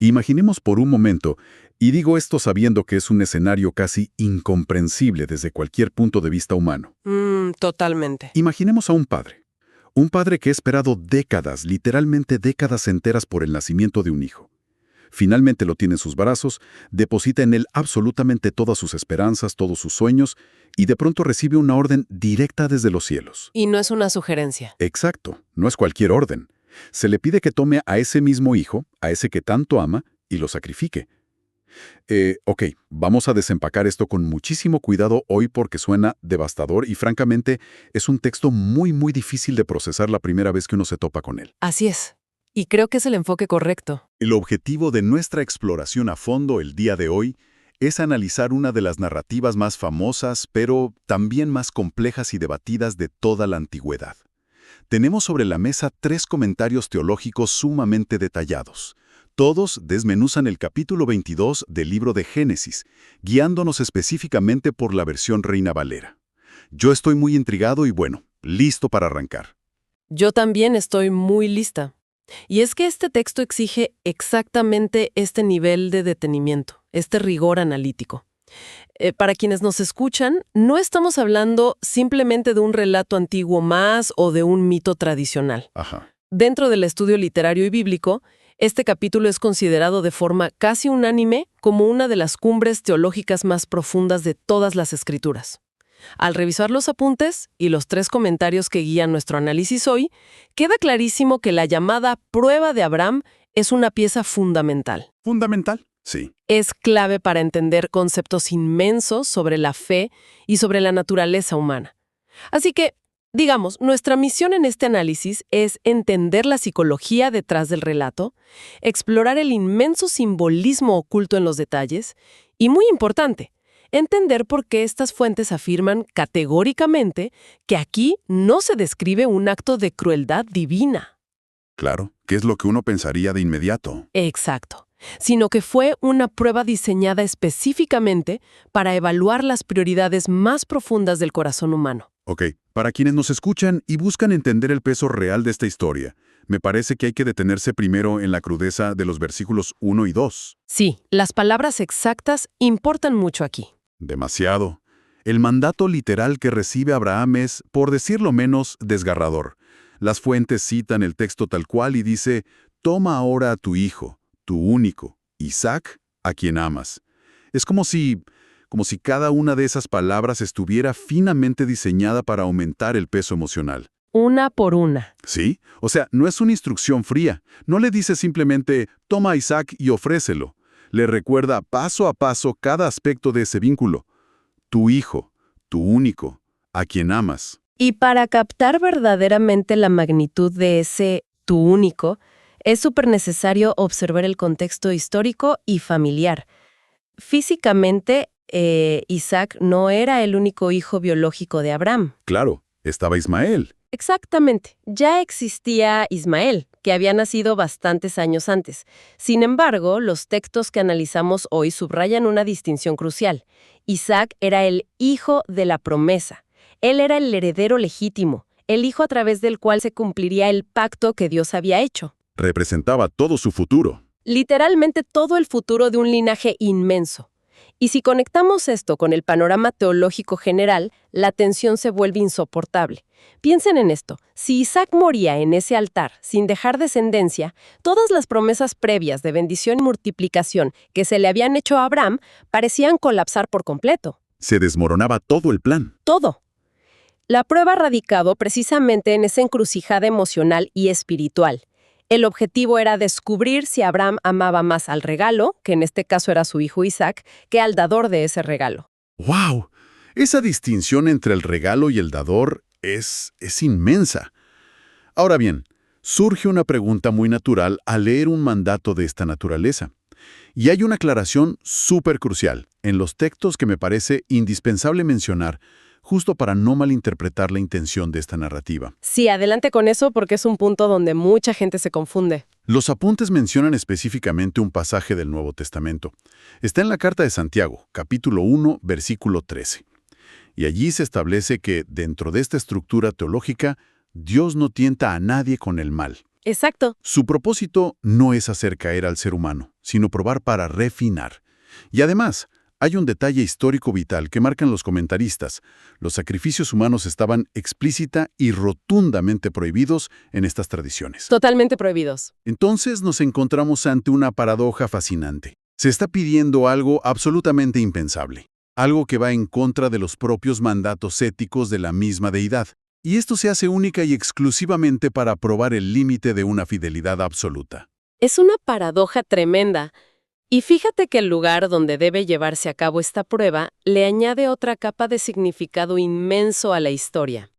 Imaginemos por un momento, y digo esto sabiendo que es un escenario casi incomprensible desde cualquier punto de vista humano. Totalmente. Imaginemos a un padre. Un padre que ha esperado décadas, literalmente décadas enteras por el nacimiento de un hijo. Finalmente lo tiene en sus brazos, deposita en él absolutamente todas sus esperanzas, todos sus sueños, y de pronto recibe una orden directa desde los cielos. Y no es una sugerencia. Exacto, no es cualquier orden. Se le pide que tome a ese mismo hijo, a ese que tanto ama, y lo sacrifique. Ok, vamos a desempacar esto con muchísimo cuidado hoy porque suena devastador y francamente es un texto muy difícil de procesar la primera vez que uno se topa con él. Así es. Y creo que es el enfoque correcto. El objetivo de nuestra exploración a fondo el día de hoy es analizar una de las narrativas más famosas, pero también más complejas y debatidas de toda la antigüedad. Tenemos sobre la mesa 3 comentarios teológicos sumamente detallados. Todos desmenuzan el capítulo 22 del libro de Génesis, guiándonos específicamente por la versión Reina Valera. Yo estoy muy intrigado y listo para arrancar. Yo también estoy muy lista. Y es que este texto exige exactamente este nivel de detenimiento, este rigor analítico. Para quienes nos escuchan, no estamos hablando simplemente de un relato antiguo más o de un mito tradicional. Ajá. Dentro del estudio literario y bíblico, este capítulo es considerado de forma casi unánime como una de las cumbres teológicas más profundas de todas las escrituras. Al revisar los apuntes y los 3 comentarios que guían nuestro análisis hoy, queda clarísimo que la llamada prueba de Abraham es una pieza fundamental. ¿Fundamental? Sí. Es clave para entender conceptos inmensos sobre la fe y sobre la naturaleza humana. Así que, digamos, nuestra misión en este análisis es entender la psicología detrás del relato, explorar el inmenso simbolismo oculto en los detalles y, muy importante, entender por qué estas fuentes afirman categóricamente que aquí no se describe un acto de crueldad divina. Claro, ¿qué es lo que uno pensaría de inmediato? Exacto. Sino que fue una prueba diseñada específicamente para evaluar las prioridades más profundas del corazón humano. Ok, para quienes nos escuchan y buscan entender el peso real de esta historia, me parece que hay que detenerse primero en la crudeza de los versículos 1 y 2. Sí, las palabras exactas importan mucho aquí. Demasiado. El mandato literal que recibe Abraham es, por decirlo menos, desgarrador. Las fuentes citan el texto tal cual y dice, «Toma ahora a tu hijo, tu único, Isaac, a quien amas». Es como si cada una de esas palabras estuviera finamente diseñada para aumentar el peso emocional. Una por una. ¿Sí? O sea, no es una instrucción fría. No le dice simplemente, «Toma a Isaac y ofrécelo». Le recuerda paso a paso cada aspecto de ese vínculo. Tu hijo, tu único, a quien amas. Y para captar verdaderamente la magnitud de ese tu único, es súper necesario observar el contexto histórico y familiar. Físicamente, Isaac no era el único hijo biológico de Abraham. Claro, estaba Ismael. Exactamente. Ya existía Ismael, que había nacido bastantes años antes. Sin embargo, los textos que analizamos hoy subrayan una distinción crucial. Isaac era el hijo de la promesa. Él era el heredero legítimo, el hijo a través del cual se cumpliría el pacto que Dios había hecho. Representaba todo su futuro. Literalmente todo el futuro de un linaje inmenso. Y si conectamos esto con el panorama teológico general, la tensión se vuelve insoportable. Piensen en esto, si Isaac moría en ese altar sin dejar descendencia, todas las promesas previas de bendición y multiplicación que se le habían hecho a Abraham parecían colapsar por completo. Se desmoronaba todo el plan. Todo. La prueba ha radicado precisamente en esa encrucijada emocional y espiritual. El objetivo era descubrir si Abraham amaba más al regalo, que en este caso era su hijo Isaac, que al dador de ese regalo. ¡Wow! Esa distinción entre el regalo y el dador es inmensa. Ahora bien, surge una pregunta muy natural al leer un mandato de esta naturaleza. Y hay una aclaración súper crucial en los textos que me parece indispensable mencionar, justo para no malinterpretar la intención de esta narrativa. Sí, adelante con eso porque es un punto donde mucha gente se confunde. Los apuntes mencionan específicamente un pasaje del Nuevo Testamento. Está en la Carta de Santiago, capítulo 1, versículo 13. Y allí se establece que, dentro de esta estructura teológica, Dios no tienta a nadie con el mal. Exacto. Su propósito no es hacer caer al ser humano, sino probar para refinar. Y además, hay un detalle histórico vital que marcan los comentaristas. Los sacrificios humanos estaban explícita y rotundamente prohibidos en estas tradiciones. Totalmente prohibidos. Entonces nos encontramos ante una paradoja fascinante. Se está pidiendo algo absolutamente impensable, algo que va en contra de los propios mandatos éticos de la misma deidad. Y esto se hace única y exclusivamente para probar el límite de una fidelidad absoluta. Es una paradoja tremenda. Y fíjate que el lugar donde debe llevarse a cabo esta prueba le añade otra capa de significado inmenso a la historia.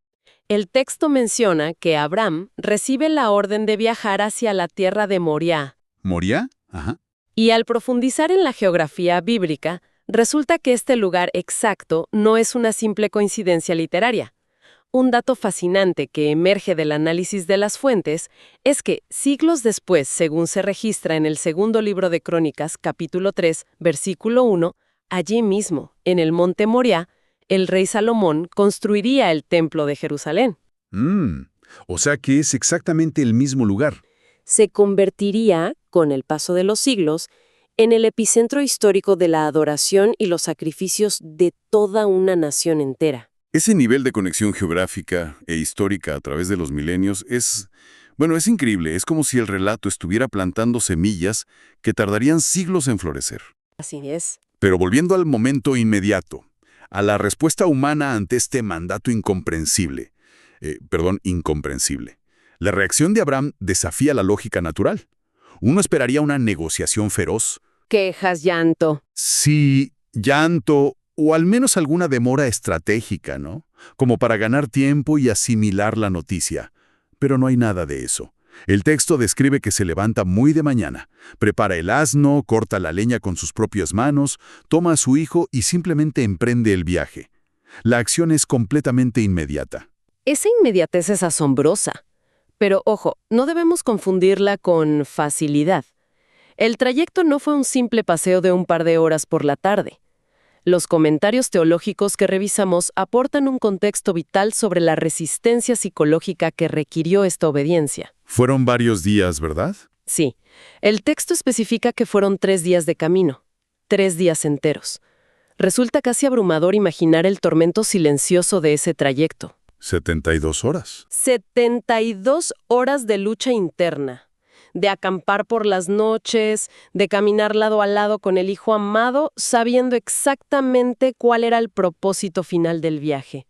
El texto menciona que Abraham recibe la orden de viajar hacia la tierra de Moriah. ¿Moría? Ajá. Y al profundizar en la geografía bíblica, resulta que este lugar exacto no es una simple coincidencia literaria. Un dato fascinante que emerge del análisis de las fuentes es que, siglos después, según se registra en el segundo libro de Crónicas, capítulo 3, versículo 1, allí mismo, en el monte Moriah, el rey Salomón construiría el templo de Jerusalén. O sea que es exactamente el mismo lugar. Se convertiría, con el paso de los siglos, en el epicentro histórico de la adoración y los sacrificios de toda una nación entera. Ese nivel de conexión geográfica e histórica a través de los milenios es increíble. Es como si el relato estuviera plantando semillas que tardarían siglos en florecer. Así es. Pero volviendo al momento inmediato, a la respuesta humana ante este mandato incomprensible. La reacción de Abraham desafía la lógica natural. Uno esperaría una negociación feroz. Quejas, llanto. Sí, llanto, o al menos alguna demora estratégica, ¿no? Como para ganar tiempo y asimilar la noticia. Pero no hay nada de eso. El texto describe que se levanta muy de mañana, prepara el asno, corta la leña con sus propias manos, toma a su hijo y simplemente emprende el viaje. La acción es completamente inmediata. Esa inmediatez es asombrosa. Pero ojo, no debemos confundirla con facilidad. El trayecto no fue un simple paseo de un par de horas por la tarde. Los comentarios teológicos que revisamos aportan un contexto vital sobre la resistencia psicológica que requirió esta obediencia. Fueron varios días, ¿verdad? Sí, el texto especifica que fueron 3 días de camino, 3 días enteros. Resulta casi abrumador imaginar el tormento silencioso de ese trayecto. 72 horas. 72 horas de lucha interna. De acampar por las noches, de caminar lado a lado con el hijo amado, sabiendo exactamente cuál era el propósito final del viaje.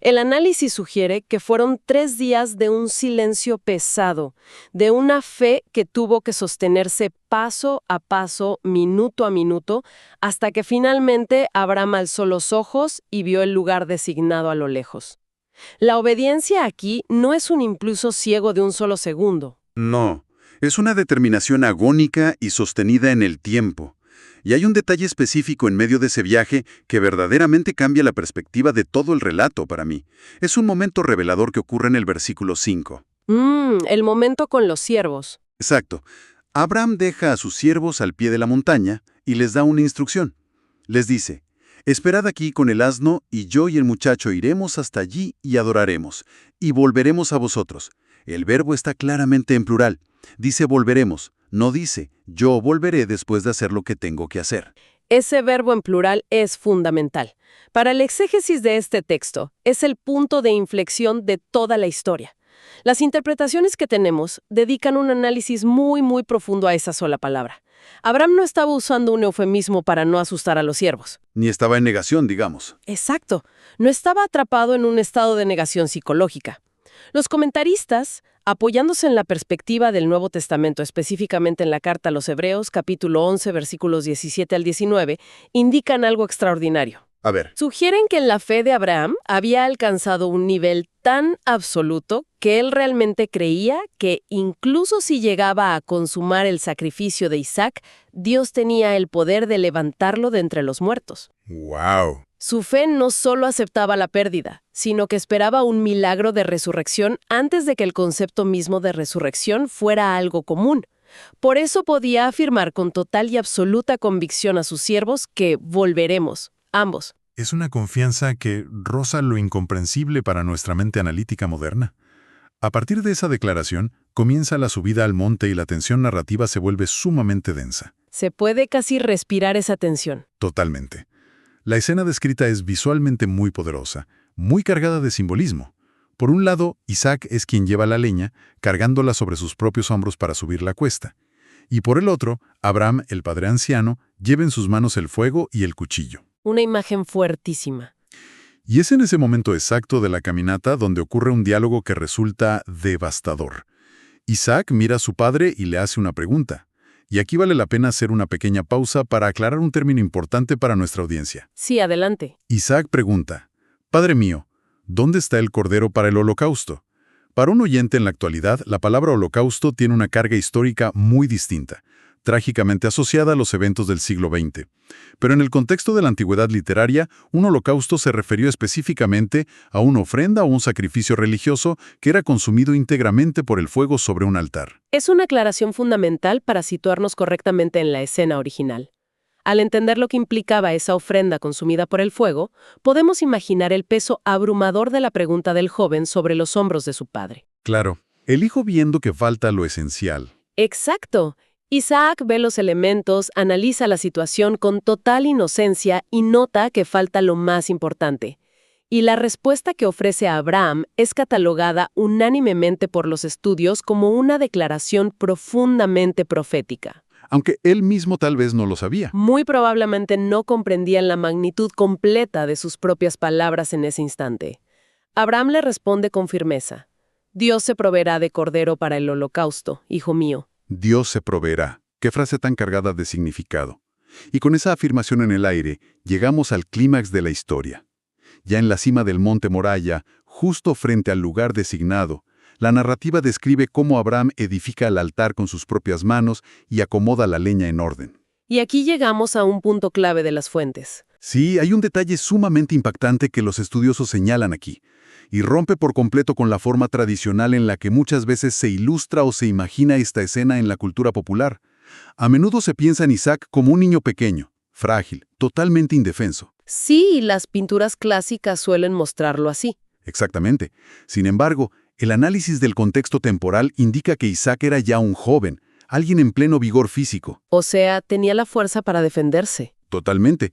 El análisis sugiere que fueron 3 días de un silencio pesado, de una fe que tuvo que sostenerse paso a paso, minuto a minuto, hasta que finalmente Abraham alzó los ojos y vio el lugar designado a lo lejos. La obediencia aquí no es un impulso ciego de un solo segundo. No. Es una determinación agónica y sostenida en el tiempo. Y hay un detalle específico en medio de ese viaje que verdaderamente cambia la perspectiva de todo el relato para mí. Es un momento revelador que ocurre en el versículo 5. El momento con los siervos. Exacto. Abraham deja a sus siervos al pie de la montaña y les da una instrucción. Les dice, esperad aquí con el asno y yo y el muchacho iremos hasta allí y adoraremos, y volveremos a vosotros. El verbo está claramente en plural. Dice volveremos, no dice yo volveré después de hacer lo que tengo que hacer. Ese verbo en plural es fundamental. Para el exégesis de este texto, es el punto de inflexión de toda la historia. Las interpretaciones que tenemos dedican un análisis muy profundo a esa sola palabra. Abraham no estaba usando un eufemismo para no asustar a los siervos. Ni estaba en negación, digamos. Exacto. No estaba atrapado en un estado de negación psicológica. Los comentaristas, apoyándose en la perspectiva del Nuevo Testamento, específicamente en la Carta a los Hebreos, capítulo 11, versículos 17 al 19, indican algo extraordinario. A ver. Sugieren que la fe de Abraham había alcanzado un nivel tan absoluto que él realmente creía que incluso si llegaba a consumar el sacrificio de Isaac, Dios tenía el poder de levantarlo de entre los muertos. ¡Wow! Su fe no solo aceptaba la pérdida, sino que esperaba un milagro de resurrección antes de que el concepto mismo de resurrección fuera algo común. Por eso podía afirmar con total y absoluta convicción a sus siervos que volveremos, ambos. Es una confianza que roza lo incomprensible para nuestra mente analítica moderna. A partir de esa declaración, comienza la subida al monte y la tensión narrativa se vuelve sumamente densa. Se puede casi respirar esa tensión. Totalmente. La escena descrita es visualmente muy poderosa, muy cargada de simbolismo. Por un lado, Isaac es quien lleva la leña, cargándola sobre sus propios hombros para subir la cuesta. Y por el otro, Abraham, el padre anciano, lleva en sus manos el fuego y el cuchillo. Una imagen fuertísima. Y es en ese momento exacto de la caminata donde ocurre un diálogo que resulta devastador. Isaac mira a su padre y le hace una pregunta. Y aquí vale la pena hacer una pequeña pausa para aclarar un término importante para nuestra audiencia. Sí, adelante. Isaac pregunta, «Padre mío, ¿dónde está el cordero para el holocausto?». Para un oyente en la actualidad, la palabra holocausto tiene una carga histórica muy distinta, trágicamente asociada a los eventos del siglo XX. Pero en el contexto de la antigüedad literaria, un holocausto se refirió específicamente a una ofrenda o un sacrificio religioso que era consumido íntegramente por el fuego sobre un altar. Es una aclaración fundamental para situarnos correctamente en la escena original. Al entender lo que implicaba esa ofrenda consumida por el fuego, podemos imaginar el peso abrumador de la pregunta del joven sobre los hombros de su padre. Claro, el hijo viendo que falta lo esencial. Exacto. Isaac ve los elementos, analiza la situación con total inocencia y nota que falta lo más importante. Y la respuesta que ofrece a Abraham es catalogada unánimemente por los estudios como una declaración profundamente profética. Aunque él mismo tal vez no lo sabía. Muy probablemente no comprendían la magnitud completa de sus propias palabras en ese instante. Abraham le responde con firmeza: «Dios se proveerá de cordero para el holocausto, hijo mío». Dios se proveerá. Qué frase tan cargada de significado. Y con esa afirmación en el aire, llegamos al clímax de la historia. Ya en la cima del monte Moriah, justo frente al lugar designado, la narrativa describe cómo Abraham edifica el altar con sus propias manos y acomoda la leña en orden. Y aquí llegamos a un punto clave de las fuentes. Sí, hay un detalle sumamente impactante que los estudiosos señalan aquí, y rompe por completo con la forma tradicional en la que muchas veces se ilustra o se imagina esta escena en la cultura popular. A menudo se piensa en Isaac como un niño pequeño, frágil, totalmente indefenso. Sí, las pinturas clásicas suelen mostrarlo así. Exactamente. Sin embargo, el análisis del contexto temporal indica que Isaac era ya un joven, alguien en pleno vigor físico. O sea, tenía la fuerza para defenderse. Totalmente.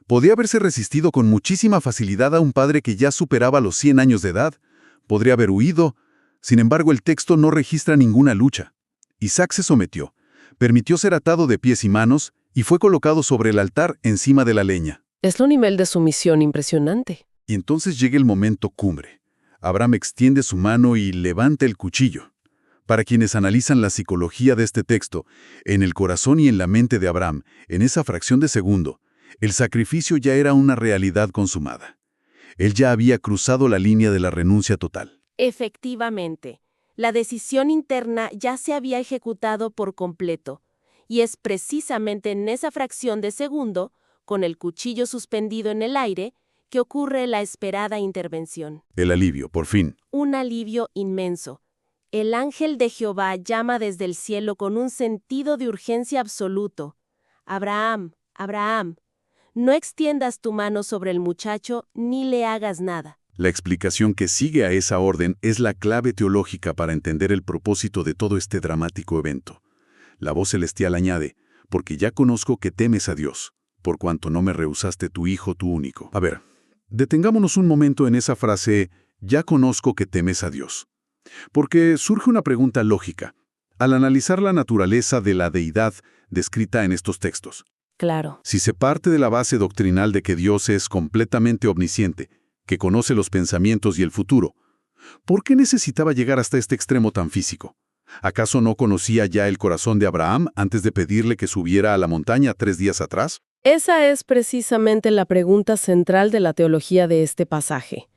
Podría haberse resistido con muchísima facilidad a un padre que ya superaba los 100 años de edad. Podría haber huido. Sin embargo, el texto no registra ninguna lucha. Isaac se sometió, permitió ser atado de pies y manos y fue colocado sobre el altar encima de la leña. Es un nivel de sumisión impresionante. Y entonces llega el momento cumbre. Abraham extiende su mano y levanta el cuchillo. Para quienes analizan la psicología de este texto, en el corazón y en la mente de Abraham, en esa fracción de segundo, el sacrificio ya era una realidad consumada. Él ya había cruzado la línea de la renuncia total. Efectivamente, la decisión interna ya se había ejecutado por completo, y es precisamente en esa fracción de segundo, con el cuchillo suspendido en el aire, que ocurre la esperada intervención. El alivio, por fin. Un alivio inmenso. El ángel de Jehová llama desde el cielo con un sentido de urgencia absoluto. Abraham, Abraham, no extiendas tu mano sobre el muchacho ni le hagas nada. La explicación que sigue a esa orden es la clave teológica para entender el propósito de todo este dramático evento. La voz celestial añade, porque ya conozco que temes a Dios, por cuanto no me rehusaste tu hijo, tu único. A ver, detengámonos un momento en esa frase, ya conozco que temes a Dios. Porque surge una pregunta lógica, al analizar la naturaleza de la deidad descrita en estos textos. Claro. Si se parte de la base doctrinal de que Dios es completamente omnisciente, que conoce los pensamientos y el futuro, ¿por qué necesitaba llegar hasta este extremo tan físico? ¿Acaso no conocía ya el corazón de Abraham antes de pedirle que subiera a la montaña 3 días atrás? Esa es precisamente la pregunta central de la teología de este pasaje.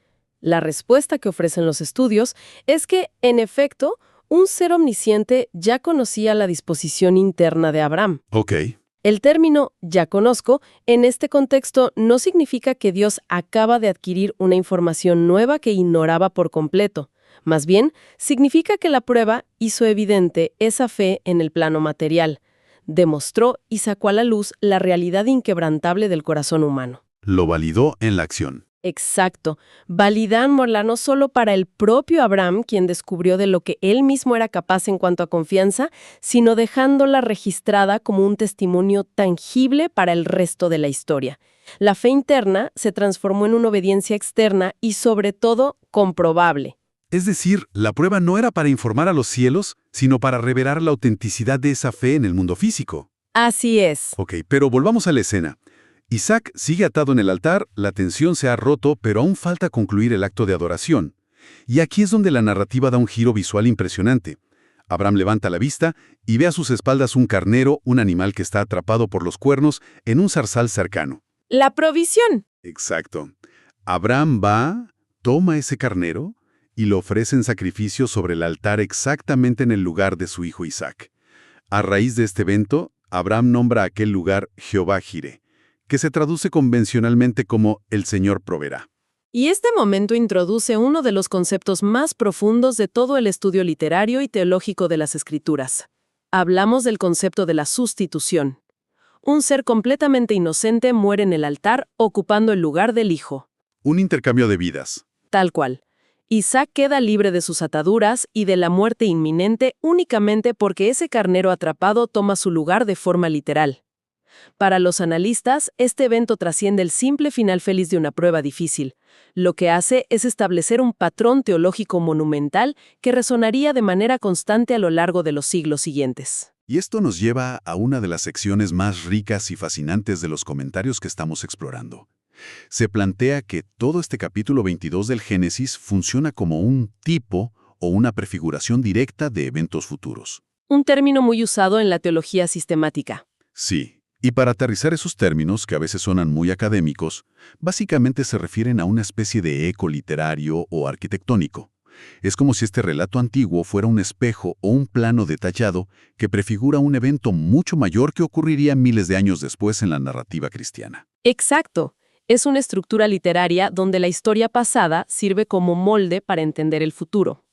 La respuesta que ofrecen los estudios es que, en efecto, un ser omnisciente ya conocía la disposición interna de Abraham. Ok. El término «ya conozco» en este contexto no significa que Dios acaba de adquirir una información nueva que ignoraba por completo. Más bien, significa que la prueba hizo evidente esa fe en el plano material. Demostró y sacó a la luz la realidad inquebrantable del corazón humano. Lo validó en la acción. Exacto, validándola no solo para el propio Abraham, quien descubrió de lo que él mismo era capaz en cuanto a confianza, sino dejándola registrada como un testimonio tangible para el resto de la historia. La fe interna se transformó en una obediencia externa y, sobre todo, comprobable. Es decir, la prueba no era para informar a los cielos, sino para revelar la autenticidad de esa fe en el mundo físico. Así es. Ok, pero volvamos a la escena. Isaac sigue atado en el altar, la tensión se ha roto, pero aún falta concluir el acto de adoración. Y aquí es donde la narrativa da un giro visual impresionante. Abraham levanta la vista y ve a sus espaldas un carnero, un animal que está atrapado por los cuernos, en un zarzal cercano. La provisión. Exacto. Abraham va, toma ese carnero y lo ofrece en sacrificio sobre el altar exactamente en el lugar de su hijo Isaac. A raíz de este evento, Abraham nombra a aquel lugar Jehová Jireh, que se traduce convencionalmente como el Señor proveerá. Y este momento introduce uno de los conceptos más profundos de todo el estudio literario y teológico de las Escrituras. Hablamos del concepto de la sustitución. Un ser completamente inocente muere en el altar ocupando el lugar del hijo. Un intercambio de vidas. Tal cual. Isaac queda libre de sus ataduras y de la muerte inminente únicamente porque ese carnero atrapado toma su lugar de forma literal. Para los analistas, este evento trasciende el simple final feliz de una prueba difícil. Lo que hace es establecer un patrón teológico monumental que resonaría de manera constante a lo largo de los siglos siguientes. Y esto nos lleva a una de las secciones más ricas y fascinantes de los comentarios que estamos explorando. Se plantea que todo este capítulo 22 del Génesis funciona como un tipo o una prefiguración directa de eventos futuros. Un término muy usado en la teología sistemática. Sí. Y para aterrizar esos términos, que a veces suenan muy académicos, básicamente se refieren a una especie de eco literario o arquitectónico. Es como si este relato antiguo fuera un espejo o un plano detallado que prefigura un evento mucho mayor que ocurriría miles de años después en la narrativa cristiana. Exacto. Es una estructura literaria donde la historia pasada sirve como molde para entender el futuro.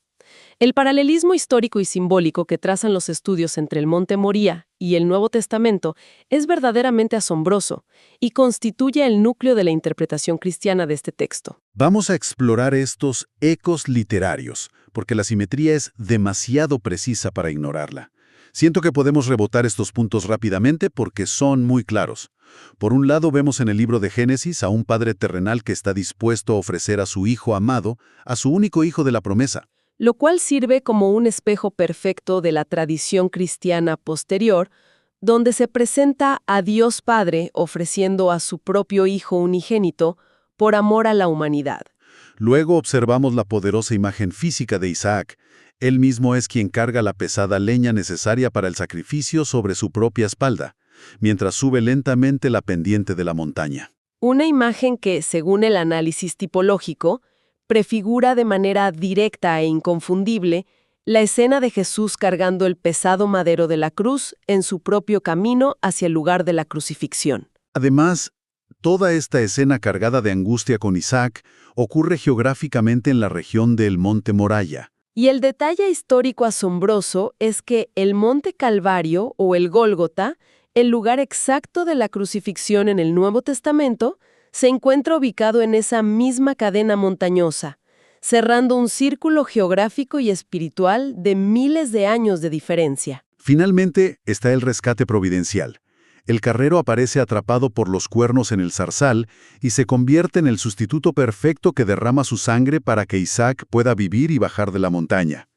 El paralelismo histórico y simbólico que trazan los estudios entre el Monte Moría y el Nuevo Testamento es verdaderamente asombroso y constituye el núcleo de la interpretación cristiana de este texto. Vamos a explorar estos ecos literarios, porque la simetría es demasiado precisa para ignorarla. Siento que podemos rebotar estos puntos rápidamente porque son muy claros. Por un lado, vemos en el libro de Génesis a un padre terrenal que está dispuesto a ofrecer a su hijo amado, a su único hijo de la promesa. Lo cual sirve como un espejo perfecto de la tradición cristiana posterior, donde se presenta a Dios Padre ofreciendo a su propio Hijo unigénito por amor a la humanidad. Luego observamos la poderosa imagen física de Isaac. Él mismo es quien carga la pesada leña necesaria para el sacrificio sobre su propia espalda, mientras sube lentamente la pendiente de la montaña. Una imagen que, según el análisis tipológico, prefigura de manera directa e inconfundible la escena de Jesús cargando el pesado madero de la cruz en su propio camino hacia el lugar de la crucifixión. Además, toda esta escena cargada de angustia con Isaac ocurre geográficamente en la región del Monte Moriah. Y el detalle histórico asombroso es que el Monte Calvario o el Gólgota, el lugar exacto de la crucifixión en el Nuevo Testamento, se encuentra ubicado en esa misma cadena montañosa, cerrando un círculo geográfico y espiritual de miles de años de diferencia. Finalmente está el rescate providencial. El carnero aparece atrapado por los cuernos en el zarzal y se convierte en el sustituto perfecto que derrama su sangre para que Isaac pueda vivir y bajar de la montaña.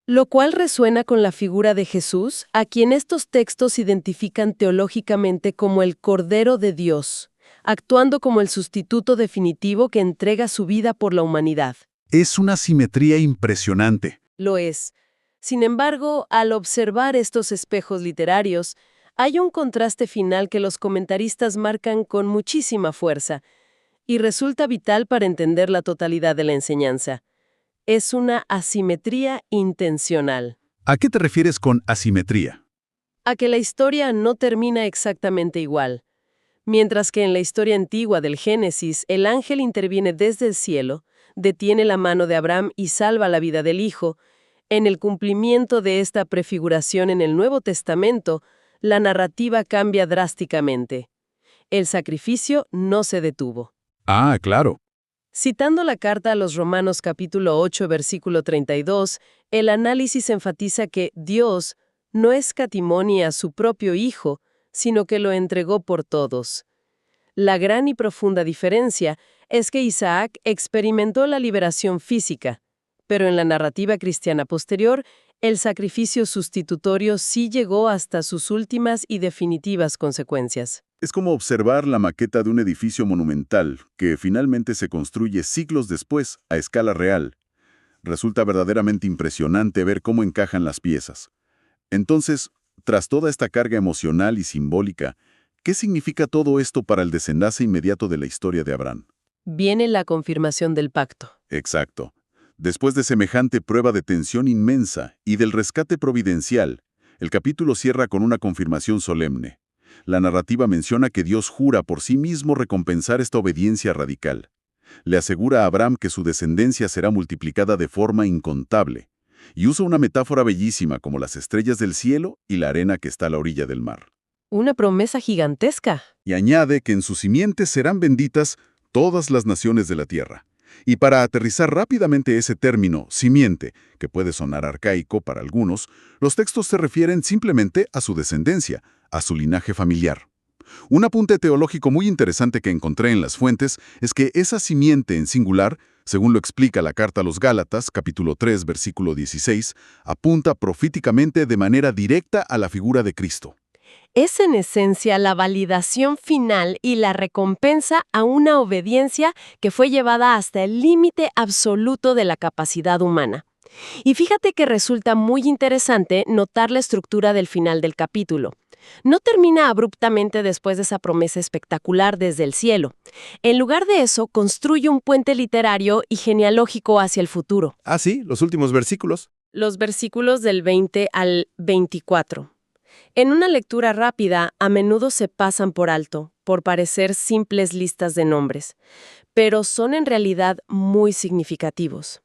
Lo cual resuena con la figura de Jesús, a quien estos textos identifican teológicamente como el Cordero de Dios, actuando como el sustituto definitivo que entrega su vida por la humanidad. Es una simetría impresionante. Lo es. Sin embargo, al observar estos espejos literarios, hay un contraste final que los comentaristas marcan con muchísima fuerza y resulta vital para entender la totalidad de la enseñanza. Es una asimetría intencional. ¿A qué te refieres con asimetría? A que la historia no termina exactamente igual. Mientras que en la historia antigua del Génesis, el ángel interviene desde el cielo, detiene la mano de Abraham y salva la vida del hijo, en el cumplimiento de esta prefiguración en el Nuevo Testamento, la narrativa cambia drásticamente. El sacrificio no se detuvo. Ah, claro. Citando la carta a los Romanos capítulo 8, versículo 32, el análisis enfatiza que Dios no escatimó ni a su propio Hijo, sino que lo entregó por todos. La gran y profunda diferencia es que Isaac experimentó la liberación física, pero en la narrativa cristiana posterior, el sacrificio sustitutorio sí llegó hasta sus últimas y definitivas consecuencias. Es como observar la maqueta de un edificio monumental que finalmente se construye siglos después a escala real. Resulta verdaderamente impresionante ver cómo encajan las piezas. Entonces, tras toda esta carga emocional y simbólica, ¿qué significa todo esto para el desenlace inmediato de la historia de Abraham? Viene la confirmación del pacto. Exacto. Después de semejante prueba de tensión inmensa y del rescate providencial, el capítulo cierra con una confirmación solemne. La narrativa menciona que Dios jura por sí mismo recompensar esta obediencia radical. Le asegura a Abraham que su descendencia será multiplicada de forma incontable, y usa una metáfora bellísima como las estrellas del cielo y la arena que está a la orilla del mar. Una promesa gigantesca. Y añade que en sus simientes serán benditas todas las naciones de la tierra. Y para aterrizar rápidamente ese término, simiente, que puede sonar arcaico para algunos, los textos se refieren simplemente a su descendencia, a su linaje familiar. Un apunte teológico muy interesante que encontré en las fuentes es que esa simiente en singular, según lo explica la carta a los Gálatas, capítulo 3, versículo 16, apunta proféticamente de manera directa a la figura de Cristo. Es en esencia la validación final y la recompensa a una obediencia que fue llevada hasta el límite absoluto de la capacidad humana. Y fíjate que resulta muy interesante notar la estructura del final del capítulo. No termina abruptamente después de esa promesa espectacular desde el cielo. En lugar de eso, construye un puente literario y genealógico hacia el futuro. Ah, sí, los últimos versículos. Los versículos del 20 al 24. En una lectura rápida, a menudo se pasan por alto, por parecer simples listas de nombres, pero son en realidad muy significativos.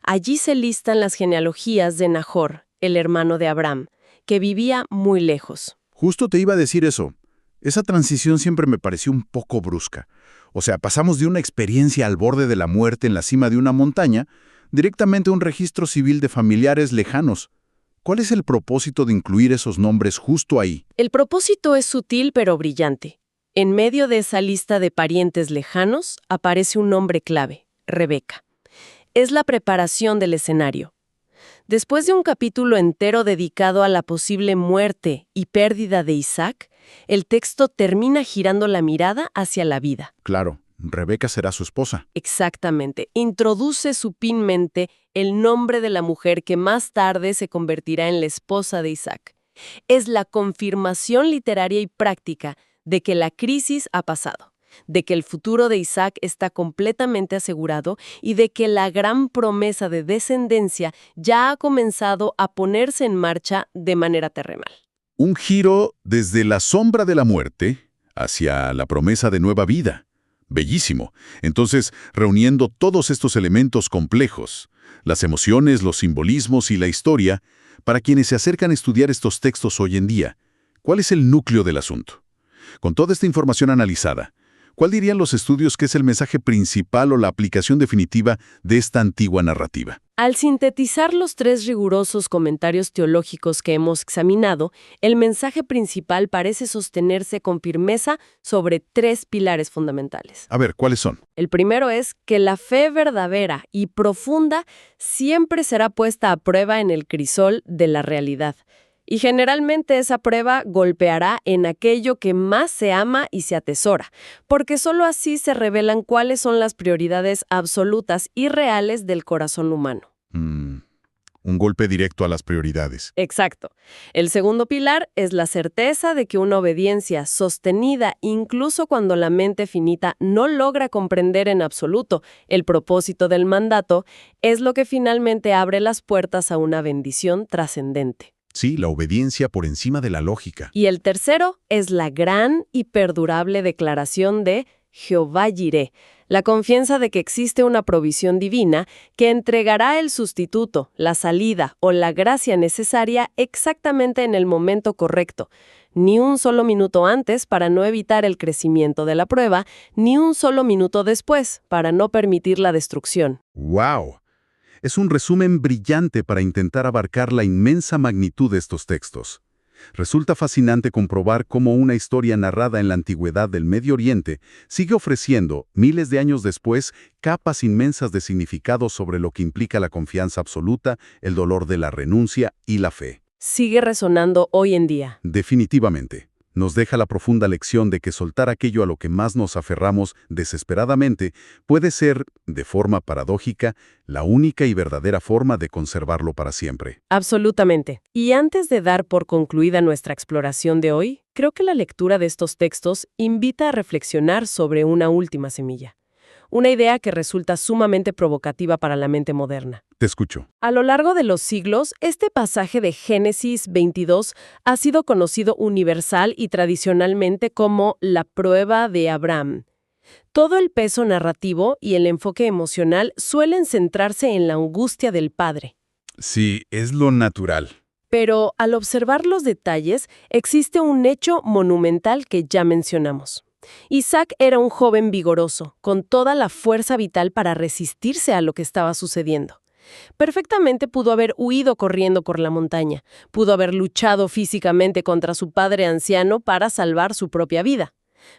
Allí se listan las genealogías de Nahor, el hermano de Abraham, que vivía muy lejos. Justo te iba a decir eso. Esa transición siempre me pareció un poco brusca. O sea, pasamos de una experiencia al borde de la muerte en la cima de una montaña directamente a un registro civil de familiares lejanos. ¿Cuál es el propósito de incluir esos nombres justo ahí? El propósito es sutil pero brillante. En medio de esa lista de parientes lejanos aparece un nombre clave, Rebeca. Es la preparación del escenario. Después de un capítulo entero dedicado a la posible muerte y pérdida de Isaac, el texto termina girando la mirada hacia la vida. Claro, Rebeca será su esposa. Exactamente. Introduce sutilmente el nombre de la mujer que más tarde se convertirá en la esposa de Isaac. Es la confirmación literaria y práctica de que la crisis ha pasado, de que el futuro de Isaac está completamente asegurado y de que la gran promesa de descendencia ya ha comenzado a ponerse en marcha de manera terrenal. Un giro desde la sombra de la muerte hacia la promesa de nueva vida. Bellísimo. Entonces, reuniendo todos estos elementos complejos, las emociones, los simbolismos y la historia, para quienes se acercan a estudiar estos textos hoy en día, ¿cuál es el núcleo del asunto? Con toda esta información analizada, ¿cuál dirían los estudios que es el mensaje principal o la aplicación definitiva de esta antigua narrativa? Al sintetizar los 3 rigurosos comentarios teológicos que hemos examinado, el mensaje principal parece sostenerse con firmeza sobre 3 pilares fundamentales. A ver, ¿cuáles son? El primero es que la fe verdadera y profunda siempre será puesta a prueba en el crisol de la realidad. Y generalmente esa prueba golpeará en aquello que más se ama y se atesora, porque solo así se revelan cuáles son las prioridades absolutas y reales del corazón humano. Un golpe directo a las prioridades. Exacto. El segundo pilar es la certeza de que una obediencia sostenida, incluso cuando la mente finita no logra comprender en absoluto el propósito del mandato, es lo que finalmente abre las puertas a una bendición trascendente. Sí, la obediencia por encima de la lógica. Y el tercero es la gran y perdurable declaración de Jehová Jireh, la confianza de que existe una provisión divina que entregará el sustituto, la salida o la gracia necesaria exactamente en el momento correcto, Ni un solo minuto antes para no evitar el crecimiento de la prueba, ni un solo minuto después para no permitir la destrucción. ¡Wow! Es un resumen brillante para intentar abarcar la inmensa magnitud de estos textos. Resulta fascinante comprobar cómo una historia narrada en la antigüedad del Medio Oriente sigue ofreciendo, miles de años después, capas inmensas de significado sobre lo que implica la confianza absoluta, el dolor de la renuncia y la fe. Sigue resonando hoy en día. Definitivamente. Nos deja la profunda lección de que soltar aquello a lo que más nos aferramos desesperadamente puede ser, de forma paradójica, la única y verdadera forma de conservarlo para siempre. Absolutamente. Y antes de dar por concluida nuestra exploración de hoy, creo que la lectura de estos textos invita a reflexionar sobre una última semilla. Una idea que resulta sumamente provocativa para la mente moderna. Te escucho. A lo largo de los siglos, este pasaje de Génesis 22 ha sido conocido universal y tradicionalmente como la prueba de Abraham. Todo el peso narrativo y el enfoque emocional suelen centrarse en la angustia del padre. Sí, es lo natural. Pero al observar los detalles, existe un hecho monumental que ya mencionamos. Isaac era un joven vigoroso, con toda la fuerza vital para resistirse a lo que estaba sucediendo. Perfectamente pudo haber huido corriendo por la montaña, pudo haber luchado físicamente contra su padre anciano para salvar su propia vida.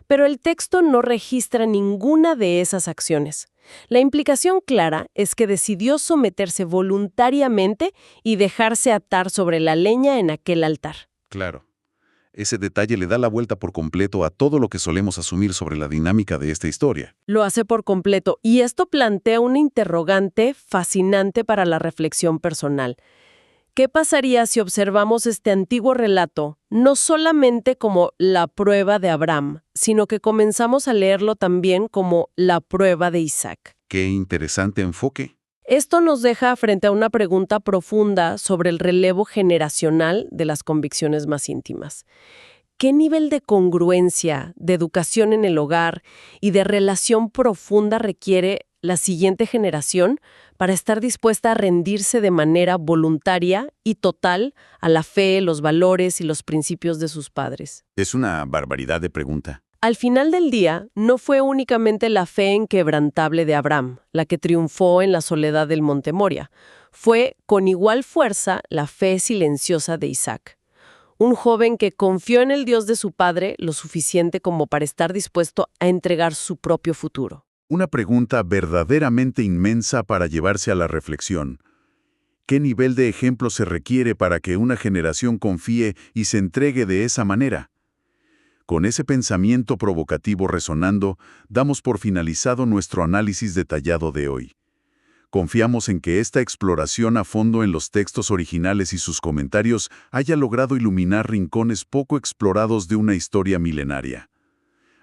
Pero el texto no registra ninguna de esas acciones. La implicación clara es que decidió someterse voluntariamente y dejarse atar sobre la leña en aquel altar. Claro. Ese detalle le da la vuelta por completo a todo lo que solemos asumir sobre la dinámica de esta historia. Lo hace por completo, y esto plantea una interrogante fascinante para la reflexión personal. ¿Qué pasaría si observamos este antiguo relato no solamente como la prueba de Abraham, sino que comenzamos a leerlo también como la prueba de Isaac? Qué interesante enfoque. Esto nos deja frente a una pregunta profunda sobre el relevo generacional de las convicciones más íntimas. ¿Qué nivel de congruencia, de educación en el hogar y de relación profunda requiere la siguiente generación para estar dispuesta a rendirse de manera voluntaria y total a la fe, los valores y los principios de sus padres? Es una barbaridad de pregunta. Al final del día, no fue únicamente la fe inquebrantable de Abraham la que triunfó en la soledad del Monte Moria. Fue, con igual fuerza, la fe silenciosa de Isaac. Un joven que confió en el Dios de su padre lo suficiente como para estar dispuesto a entregar su propio futuro. Una pregunta verdaderamente inmensa para llevarse a la reflexión. ¿Qué nivel de ejemplo se requiere para que una generación confíe y se entregue de esa manera? Con ese pensamiento provocativo resonando, damos por finalizado nuestro análisis detallado de hoy. Confiamos en que esta exploración a fondo en los textos originales y sus comentarios haya logrado iluminar rincones poco explorados de una historia milenaria.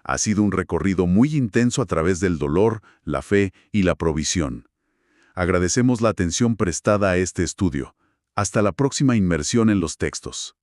Ha sido un recorrido muy intenso a través del dolor, la fe y la provisión. Agradecemos la atención prestada a este estudio. Hasta la próxima inmersión en los textos.